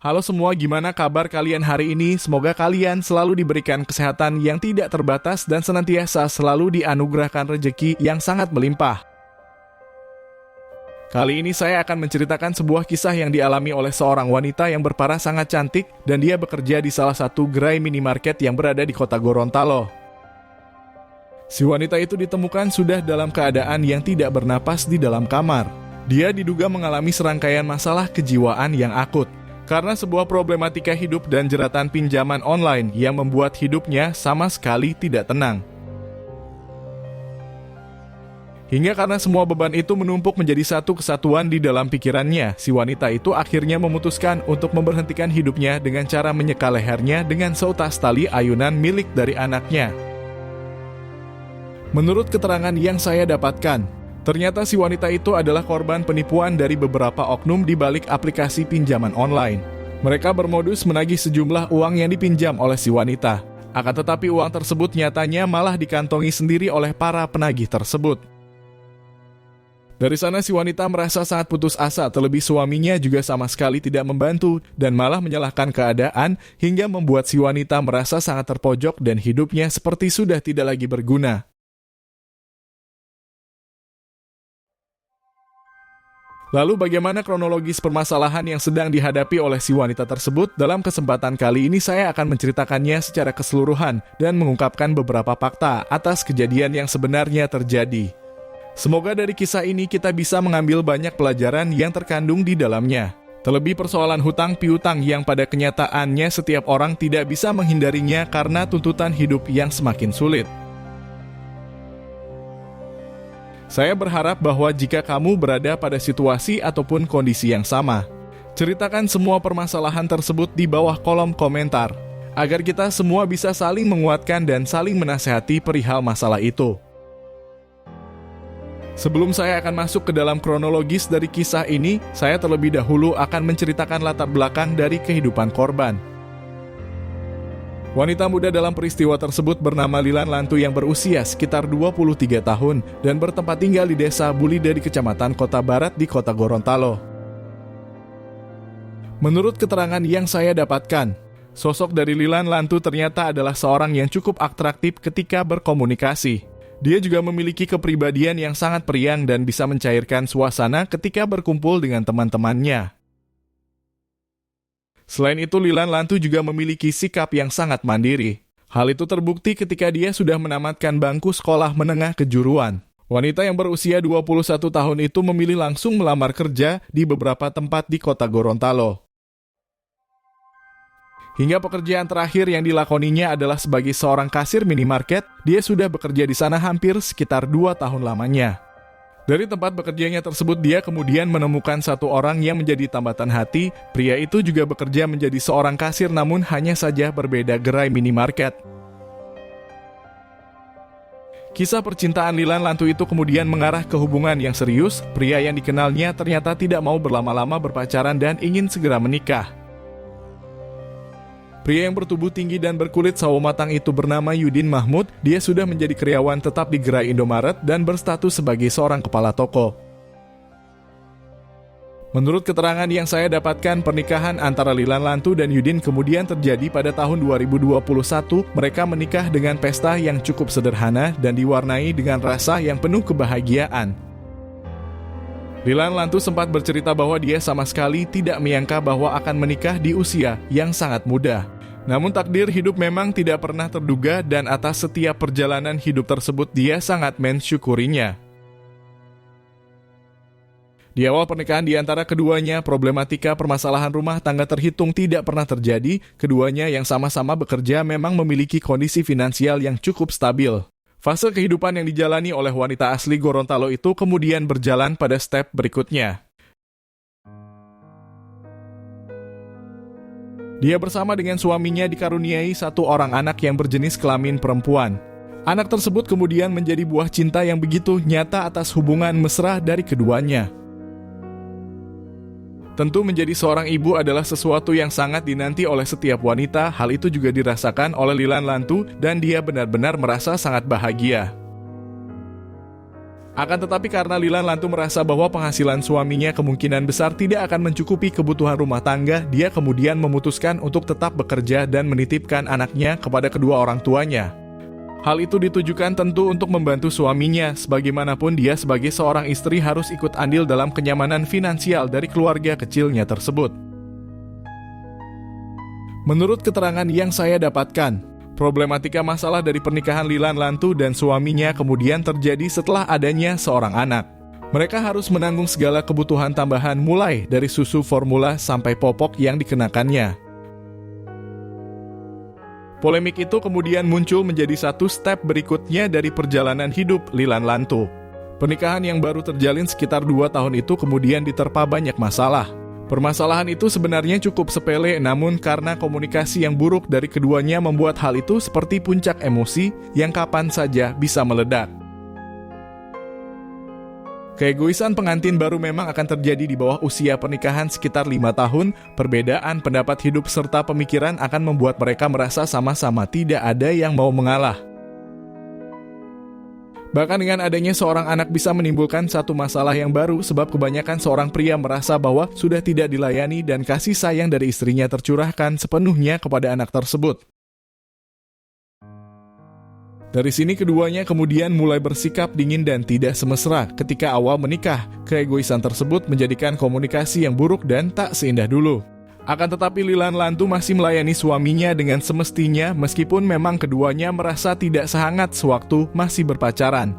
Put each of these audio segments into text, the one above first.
Halo semua, gimana kabar kalian hari ini? Semoga kalian selalu diberikan kesehatan yang tidak terbatas dan senantiasa selalu dianugerahkan rezeki yang sangat melimpah. Kali ini saya akan menceritakan sebuah kisah yang dialami oleh seorang wanita yang berparah sangat cantik dan dia bekerja di salah satu gerai minimarket yang berada di kota Gorontalo. Si wanita itu ditemukan sudah dalam keadaan yang tidak bernapas di dalam kamar. Dia diduga mengalami serangkaian masalah kejiwaan yang akut karena sebuah problematika hidup dan jeratan pinjaman online yang membuat hidupnya sama sekali tidak tenang. Hingga karena semua beban itu menumpuk menjadi satu kesatuan di dalam pikirannya, si wanita itu akhirnya memutuskan untuk memberhentikan hidupnya dengan cara menyeka lehernya dengan seutas tali ayunan milik dari anaknya. Menurut keterangan yang saya dapatkan, ternyata si wanita itu adalah korban penipuan dari beberapa oknum di balik aplikasi pinjaman online. Mereka bermodus menagih sejumlah uang yang dipinjam oleh si wanita. Akan tetapi uang tersebut nyatanya malah dikantongi sendiri oleh para penagih tersebut. Dari sana si wanita merasa sangat putus asa, terlebih suaminya juga sama sekali tidak membantu dan malah menyalahkan keadaan hingga membuat si wanita merasa sangat terpojok dan hidupnya seperti sudah tidak lagi berguna. Lalu bagaimana kronologis permasalahan yang sedang dihadapi oleh si wanita tersebut? Dalam kesempatan kali ini saya akan menceritakannya secara keseluruhan dan mengungkapkan beberapa fakta atas kejadian yang sebenarnya terjadi. Semoga dari kisah ini kita bisa mengambil banyak pelajaran yang terkandung di dalamnya. Terlebih persoalan hutang piutang yang pada kenyataannya setiap orang tidak bisa menghindarinya karena tuntutan hidup yang semakin sulit. Saya berharap bahwa jika kamu berada pada situasi ataupun kondisi yang sama, ceritakan semua permasalahan tersebut di bawah kolom komentar, agar kita semua bisa saling menguatkan dan saling menasehati perihal masalah itu. Sebelum saya akan masuk ke dalam kronologis dari kisah ini, saya terlebih dahulu akan menceritakan latar belakang dari kehidupan korban. Wanita muda dalam peristiwa tersebut bernama Lilan Lantu yang berusia sekitar 23 tahun dan bertempat tinggal di desa Bulida di kecamatan Kota Barat di kota Gorontalo. Menurut keterangan yang saya dapatkan, sosok dari Lilan Lantu ternyata adalah seorang yang cukup atraktif ketika berkomunikasi. Dia juga memiliki kepribadian yang sangat periang dan bisa mencairkan suasana ketika berkumpul dengan teman-temannya. Selain itu, Lilan Lantu juga memiliki sikap yang sangat mandiri. Hal itu terbukti ketika dia sudah menamatkan bangku sekolah menengah kejuruan. Wanita yang berusia 21 tahun itu memilih langsung melamar kerja di beberapa tempat di kota Gorontalo. Hingga pekerjaan terakhir yang dilakoninya adalah sebagai seorang kasir minimarket, dia sudah bekerja di sana hampir sekitar 2 tahun lamanya. Dari tempat bekerjanya tersebut, dia kemudian menemukan satu orang yang menjadi tambatan hati. Pria itu juga bekerja menjadi seorang kasir namun hanya saja berbeda gerai minimarket. Kisah percintaan Lilan Lantu itu kemudian mengarah ke hubungan yang serius. Pria yang dikenalnya ternyata tidak mau berlama-lama berpacaran dan ingin segera menikah. Pria yang bertubuh tinggi dan berkulit sawo matang itu bernama Yudin Mahmud. Dia sudah menjadi karyawan tetap di gerai Indomaret dan berstatus sebagai seorang kepala toko. Menurut keterangan yang saya dapatkan, pernikahan antara Lilan Lantu dan Yudin kemudian terjadi pada tahun 2021. Mereka menikah dengan pesta yang cukup sederhana dan diwarnai dengan rasa yang penuh kebahagiaan. Lilan Lantu sempat bercerita bahwa dia sama sekali tidak menyangka bahwa akan menikah di usia yang sangat muda. Namun takdir hidup memang tidak pernah terduga dan atas setiap perjalanan hidup tersebut dia sangat mensyukurinya. Di awal pernikahan di antara keduanya, problematika permasalahan rumah tangga terhitung tidak pernah terjadi. Keduanya yang sama-sama bekerja memang memiliki kondisi finansial yang cukup stabil. Fase kehidupan yang dijalani oleh wanita asli Gorontalo itu kemudian berjalan pada step berikutnya. Dia bersama dengan suaminya dikaruniai satu orang anak yang berjenis kelamin perempuan. Anak tersebut kemudian menjadi buah cinta yang begitu nyata atas hubungan mesra dari keduanya. Tentu menjadi seorang ibu adalah sesuatu yang sangat dinanti oleh setiap wanita. Hal itu juga dirasakan oleh Lilan Lantu dan dia benar-benar merasa sangat bahagia. Akan tetapi karena Lilan Lantu merasa bahwa penghasilan suaminya kemungkinan besar tidak akan mencukupi kebutuhan rumah tangga, dia kemudian memutuskan untuk tetap bekerja dan menitipkan anaknya kepada kedua orang tuanya. Hal itu ditujukan tentu untuk membantu suaminya, sebagaimanapun dia sebagai seorang istri harus ikut andil dalam kenyamanan finansial dari keluarga kecilnya tersebut. Menurut keterangan yang saya dapatkan, problematika masalah dari pernikahan Lilan Lantu dan suaminya kemudian terjadi setelah adanya seorang anak. Mereka harus menanggung segala kebutuhan tambahan mulai dari susu formula sampai popok yang dikenakannya. Polemik itu kemudian muncul menjadi satu step berikutnya dari perjalanan hidup Lilan Lantu. Pernikahan yang baru terjalin sekitar 2 tahun itu kemudian diterpa banyak masalah. Permasalahan itu sebenarnya cukup sepele, namun karena komunikasi yang buruk dari keduanya membuat hal itu seperti puncak emosi yang kapan saja bisa meledak. Keegoisan pengantin baru memang akan terjadi di bawah usia pernikahan sekitar 5 tahun, perbedaan pendapat hidup serta pemikiran akan membuat mereka merasa sama-sama tidak ada yang mau mengalah. Bahkan dengan adanya seorang anak bisa menimbulkan satu masalah yang baru sebab kebanyakan seorang pria merasa bahwa sudah tidak dilayani dan kasih sayang dari istrinya tercurahkan sepenuhnya kepada anak tersebut. Dari sini keduanya kemudian mulai bersikap dingin dan tidak semesra ketika awal menikah. Keegoisan tersebut menjadikan komunikasi yang buruk dan tak seindah dulu. Akan tetapi Lilan Lantu masih melayani suaminya dengan semestinya meskipun memang keduanya merasa tidak sehangat sewaktu masih berpacaran.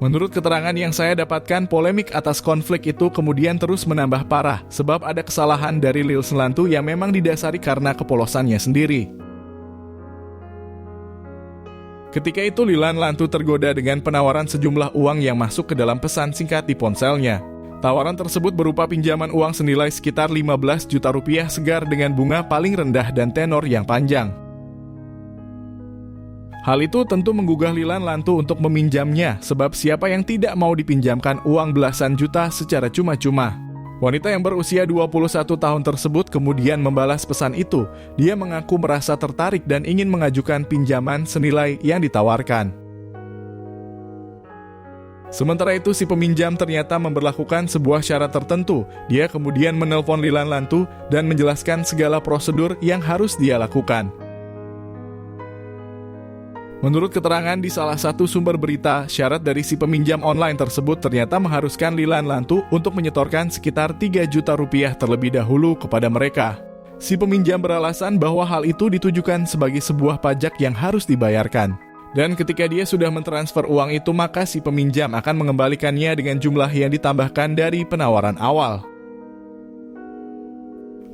Menurut keterangan yang saya dapatkan, polemik atas konflik itu kemudian terus menambah parah sebab ada kesalahan dari Lilan Lantu yang memang didasari karena kepolosannya sendiri. Ketika itu Lilan Lantu tergoda dengan penawaran sejumlah uang yang masuk ke dalam pesan singkat di ponselnya. Tawaran tersebut berupa pinjaman uang senilai sekitar 15 juta rupiah segar dengan bunga paling rendah dan tenor yang panjang. Hal itu tentu menggugah Lilan Lantu untuk meminjamnya, sebab siapa yang tidak mau dipinjamkan uang belasan juta secara cuma-cuma. Wanita yang berusia 21 tahun tersebut kemudian membalas pesan itu. Dia mengaku merasa tertarik dan ingin mengajukan pinjaman senilai yang ditawarkan. Sementara itu si peminjam ternyata memberlakukan sebuah syarat tertentu. Dia kemudian menelpon Lilan Lantu dan menjelaskan segala prosedur yang harus dia lakukan. Menurut keterangan di salah satu sumber berita, syarat dari si peminjam online tersebut ternyata mengharuskan Lilan Lantu untuk menyetorkan sekitar 3 juta rupiah terlebih dahulu kepada mereka. Si peminjam beralasan bahwa hal itu ditujukan sebagai sebuah pajak yang harus dibayarkan. Dan ketika dia sudah mentransfer uang itu, maka si peminjam akan mengembalikannya dengan jumlah yang ditambahkan dari penawaran awal.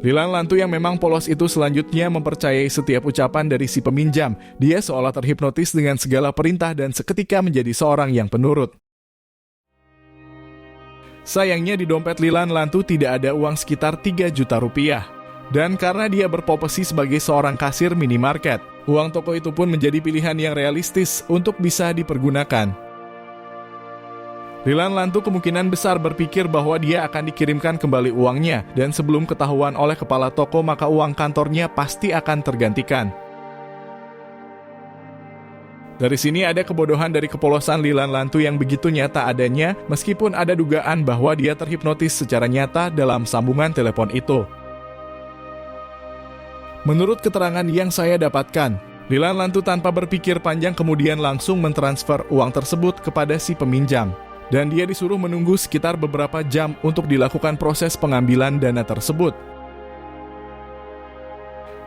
Lilan Lantu yang memang polos itu selanjutnya mempercayai setiap ucapan dari si peminjam. Dia seolah terhipnotis dengan segala perintah dan seketika menjadi seorang yang penurut. Sayangnya di dompet Lilan Lantu tidak ada uang sekitar 3 juta rupiah. Dan karena dia berprofesi sebagai seorang kasir minimarket, uang toko itu pun menjadi pilihan yang realistis untuk bisa dipergunakan. Lilan Lantu kemungkinan besar berpikir bahwa dia akan dikirimkan kembali uangnya, dan sebelum ketahuan oleh kepala toko maka uang kantornya pasti akan tergantikan. Dari sini ada kebodohan dari kepolosan Lilan Lantu yang begitu nyata adanya, meskipun ada dugaan bahwa dia terhipnotis secara nyata dalam sambungan telepon itu. Menurut keterangan yang saya dapatkan, Lilan Lantu tanpa berpikir panjang kemudian langsung mentransfer uang tersebut kepada si peminjam. Dan dia disuruh menunggu sekitar beberapa jam untuk dilakukan proses pengambilan dana tersebut.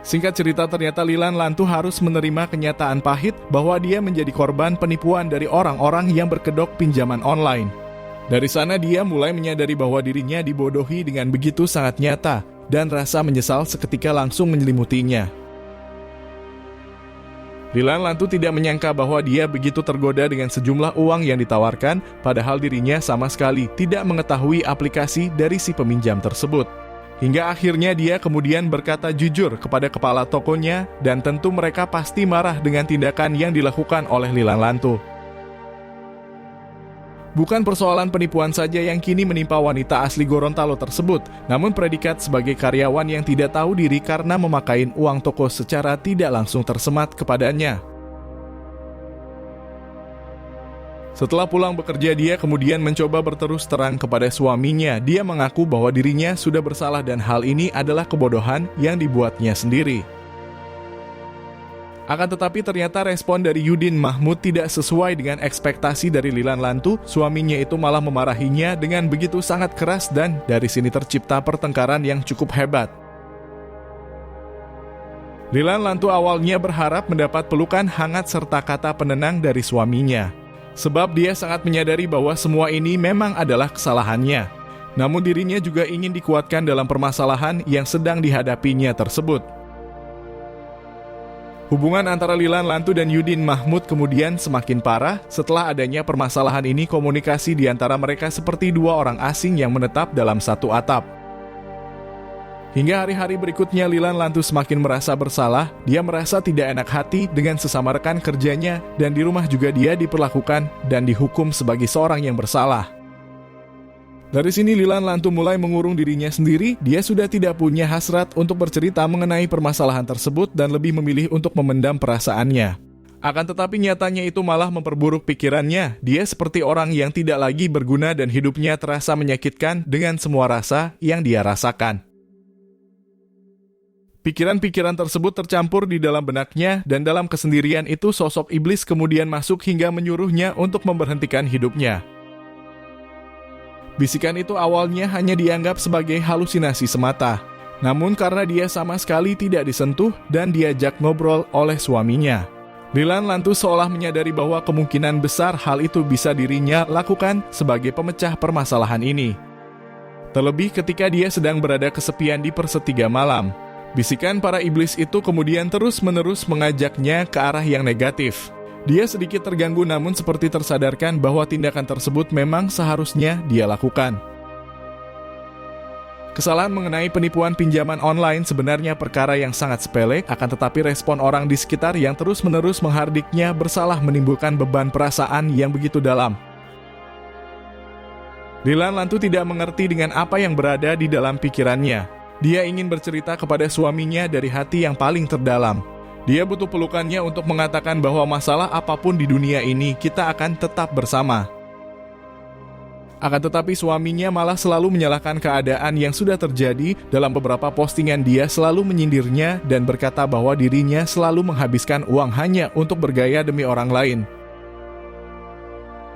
Singkat cerita, ternyata Lilan Lantu harus menerima kenyataan pahit bahwa dia menjadi korban penipuan dari orang-orang yang berkedok pinjaman online. Dari sana dia mulai menyadari bahwa dirinya dibodohi dengan begitu sangat nyata, dan rasa menyesal seketika langsung menyelimutinya. Lilan Lantu tidak menyangka bahwa dia begitu tergoda dengan sejumlah uang yang ditawarkan, padahal dirinya sama sekali tidak mengetahui aplikasi dari si peminjam tersebut. Hingga akhirnya dia kemudian berkata jujur kepada kepala tokonya, dan tentu mereka pasti marah dengan tindakan yang dilakukan oleh Lilan Lantu. Bukan persoalan penipuan saja yang kini menimpa wanita asli Gorontalo tersebut, namun predikat sebagai karyawan yang tidak tahu diri karena memakai uang toko secara tidak langsung tersemat kepadanya. Setelah pulang bekerja, dia kemudian mencoba berterus terang kepada suaminya. Dia mengaku bahwa dirinya sudah bersalah dan hal ini adalah kebodohan yang dibuatnya sendiri. Akan tetapi ternyata respon dari Yudin Mahmud tidak sesuai dengan ekspektasi dari Lilan Lantu. Suaminya itu malah memarahinya dengan begitu sangat keras dan dari sini tercipta pertengkaran yang cukup hebat. Lilan Lantu awalnya berharap mendapat pelukan hangat serta kata penenang dari suaminya. Sebab dia sangat menyadari bahwa semua ini memang adalah kesalahannya. Namun dirinya juga ingin dikuatkan dalam permasalahan yang sedang dihadapinya tersebut. Hubungan antara Lilan Lantu dan Yudin Mahmud kemudian semakin parah. Setelah adanya permasalahan ini, komunikasi di antara mereka seperti dua orang asing yang menetap dalam satu atap. Hingga hari-hari berikutnya Lilan Lantu semakin merasa bersalah. Dia merasa tidak enak hati dengan sesama rekan kerjanya, dan di rumah juga dia diperlakukan dan dihukum sebagai seorang yang bersalah. Dari sini Lilan Lantu mulai mengurung dirinya sendiri. Dia sudah tidak punya hasrat untuk bercerita mengenai permasalahan tersebut dan lebih memilih untuk memendam perasaannya. Akan tetapi nyatanya itu malah memperburuk pikirannya. Dia seperti orang yang tidak lagi berguna dan hidupnya terasa menyakitkan dengan semua rasa yang dia rasakan. Pikiran-pikiran tersebut tercampur di dalam benaknya, dan dalam kesendirian itu sosok iblis kemudian masuk hingga menyuruhnya untuk memberhentikan hidupnya. Bisikan itu awalnya hanya dianggap sebagai halusinasi semata. Namun karena dia sama sekali tidak disentuh dan diajak ngobrol oleh suaminya, Lilan Lantu seolah menyadari bahwa kemungkinan besar hal itu bisa dirinya lakukan sebagai pemecah permasalahan ini. Terlebih ketika dia sedang berada kesepian di pertiga malam. Bisikan para iblis itu kemudian terus-menerus mengajaknya ke arah yang negatif. Dia sedikit terganggu namun seperti tersadarkan bahwa tindakan tersebut memang seharusnya dia lakukan. Kesalahan mengenai penipuan pinjaman online sebenarnya perkara yang sangat sepele, akan tetapi respon orang di sekitar yang terus-menerus menghardiknya bersalah menimbulkan beban perasaan yang begitu dalam. Lilan Lantu tidak mengerti dengan apa yang berada di dalam pikirannya. Dia ingin bercerita kepada suaminya dari hati yang paling terdalam. Dia butuh pelukannya untuk mengatakan bahwa masalah apapun di dunia ini kita akan tetap bersama. Akan tetapi suaminya malah selalu menyalahkan keadaan yang sudah terjadi. Dalam beberapa postingan dia selalu menyindirnya dan berkata bahwa dirinya selalu menghabiskan uang hanya untuk bergaya demi orang lain.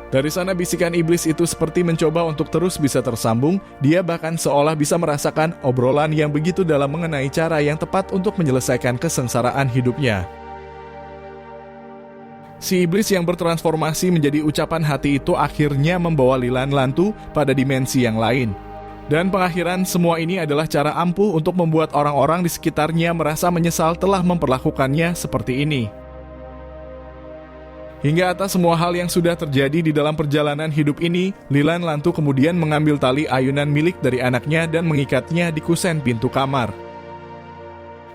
Dari sana bisikan iblis itu seperti mencoba untuk terus bisa tersambung. Dia bahkan seolah bisa merasakan obrolan yang begitu dalam mengenai cara yang tepat untuk menyelesaikan kesengsaraan hidupnya. Si iblis yang bertransformasi menjadi ucapan hati itu akhirnya membawa Lilan Lantu pada dimensi yang lain. Dan pengakhiran semua ini adalah cara ampuh untuk membuat orang-orang di sekitarnya merasa menyesal telah memperlakukannya seperti ini. Hingga atas semua hal yang sudah terjadi di dalam perjalanan hidup ini, Lilan Lantu kemudian mengambil tali ayunan milik dari anaknya dan mengikatnya di kusen pintu kamar.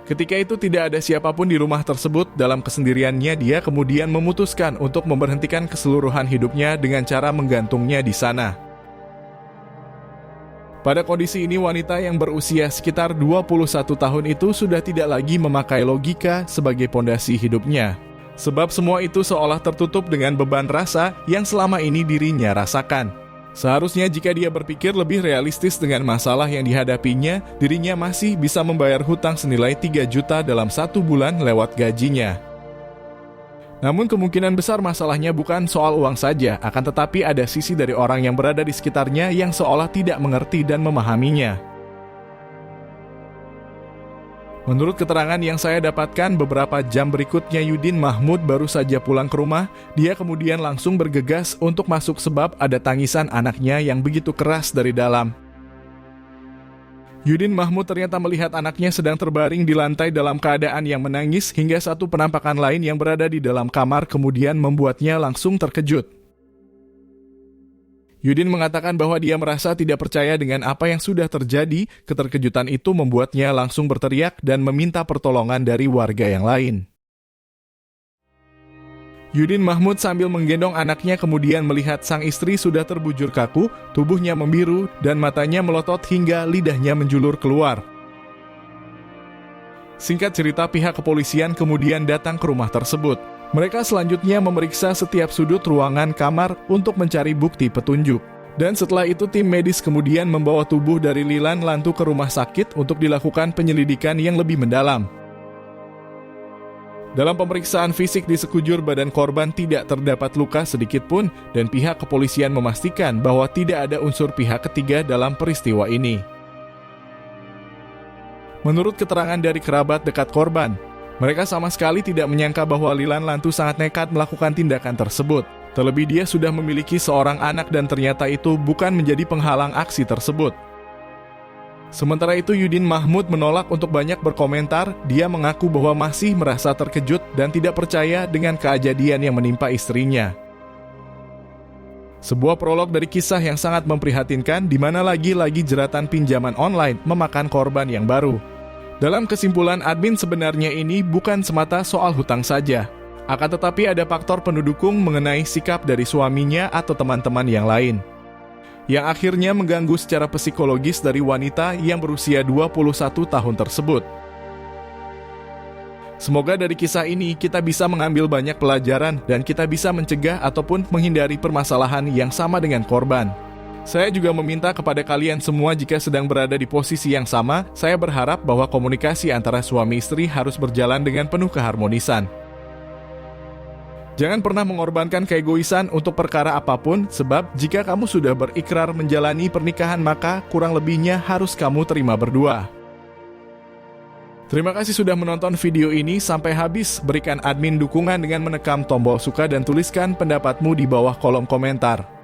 Ketika itu tidak ada siapapun di rumah tersebut. Dalam kesendiriannya dia kemudian memutuskan untuk memberhentikan keseluruhan hidupnya dengan cara menggantungnya di sana. Pada kondisi ini wanita yang berusia sekitar 21 tahun itu sudah tidak lagi memakai logika sebagai pondasi hidupnya. Sebab semua itu seolah tertutup dengan beban rasa yang selama ini dirinya rasakan. Seharusnya jika dia berpikir lebih realistis dengan masalah yang dihadapinya, dirinya masih bisa membayar hutang senilai 3 juta dalam 1 bulan lewat gajinya. Namun kemungkinan besar masalahnya bukan soal uang saja, akan tetapi ada sisi dari orang yang berada di sekitarnya yang seolah tidak mengerti dan memahaminya. Menurut keterangan yang saya dapatkan, beberapa jam berikutnya Yudin Mahmud baru saja pulang ke rumah. Dia kemudian langsung bergegas untuk masuk sebab ada tangisan anaknya yang begitu keras dari dalam. Yudin Mahmud ternyata melihat anaknya sedang terbaring di lantai dalam keadaan yang menangis, hingga satu penampakan lain yang berada di dalam kamar kemudian membuatnya langsung terkejut. Yudin mengatakan bahwa dia merasa tidak percaya dengan apa yang sudah terjadi. Keterkejutan itu membuatnya langsung berteriak dan meminta pertolongan dari warga yang lain. Yudin Mahmud sambil menggendong anaknya kemudian melihat sang istri sudah terbujur kaku, tubuhnya membiru dan matanya melotot hingga lidahnya menjulur keluar. Singkat cerita, pihak kepolisian kemudian datang ke rumah tersebut. Mereka selanjutnya memeriksa setiap sudut ruangan kamar untuk mencari bukti petunjuk. Dan setelah itu tim medis kemudian membawa tubuh dari Lilan Lantu ke rumah sakit untuk dilakukan penyelidikan yang lebih mendalam. Dalam pemeriksaan fisik di sekujur badan korban tidak terdapat luka sedikit pun dan pihak kepolisian memastikan bahwa tidak ada unsur pihak ketiga dalam peristiwa ini. Menurut keterangan dari kerabat dekat korban, mereka sama sekali tidak menyangka bahwa Lilan Lantu sangat nekat melakukan tindakan tersebut. Terlebih dia sudah memiliki seorang anak dan ternyata itu bukan menjadi penghalang aksi tersebut. Sementara itu Yudin Mahmud menolak untuk banyak berkomentar. Dia mengaku bahwa masih merasa terkejut dan tidak percaya dengan kejadian yang menimpa istrinya. Sebuah prolog dari kisah yang sangat memprihatinkan di mana lagi-lagi jeratan pinjaman online memakan korban yang baru. Dalam kesimpulan admin sebenarnya ini bukan semata soal hutang saja, akan tetapi ada faktor pendukung mengenai sikap dari suaminya atau teman-teman yang lain, yang akhirnya mengganggu secara psikologis dari wanita yang berusia 21 tahun tersebut. Semoga dari kisah ini kita bisa mengambil banyak pelajaran dan kita bisa mencegah ataupun menghindari permasalahan yang sama dengan korban. Saya juga meminta kepada kalian semua jika sedang berada di posisi yang sama, saya berharap bahwa komunikasi antara suami istri harus berjalan dengan penuh keharmonisan. Jangan pernah mengorbankan keegoisan untuk perkara apapun, sebab jika kamu sudah berikrar menjalani pernikahan maka kurang lebihnya harus kamu terima berdua. Terima kasih sudah menonton video ini sampai habis. Berikan admin dukungan dengan menekan tombol suka dan tuliskan pendapatmu di bawah kolom komentar.